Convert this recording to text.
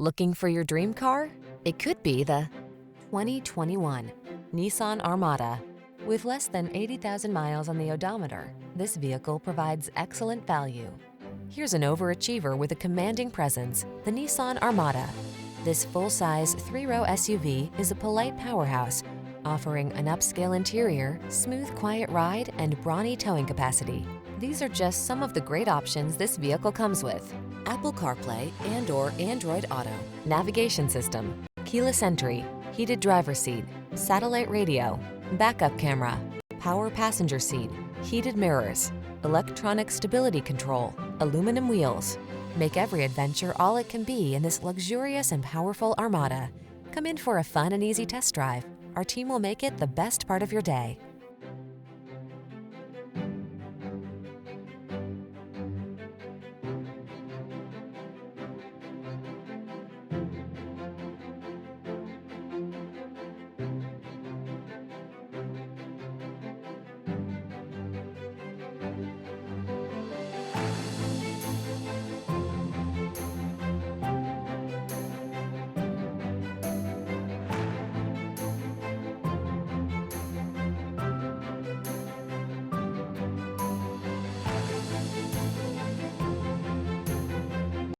Looking for your dream car? It could be the 2021 Nissan Armada. With less than 80,000 miles on the odometer, this vehicle provides excellent value. Here's an overachiever with a commanding presence, the Nissan Armada. This full-size, three-row SUV is a polite powerhouse, offering an upscale interior, smooth, quiet ride, and brawny towing capacity. These are just some of the great options this vehicle comes with: Apple CarPlay and/or Android Auto, navigation system, keyless entry, heated driver's seat, satellite radio, backup camera, power passenger seat, heated mirrors, electronic stability control, aluminum wheels. Make every adventure all it can be in this luxurious and powerful Armada. Come in for a fun and easy test drive. Our team will make it the best part of your day.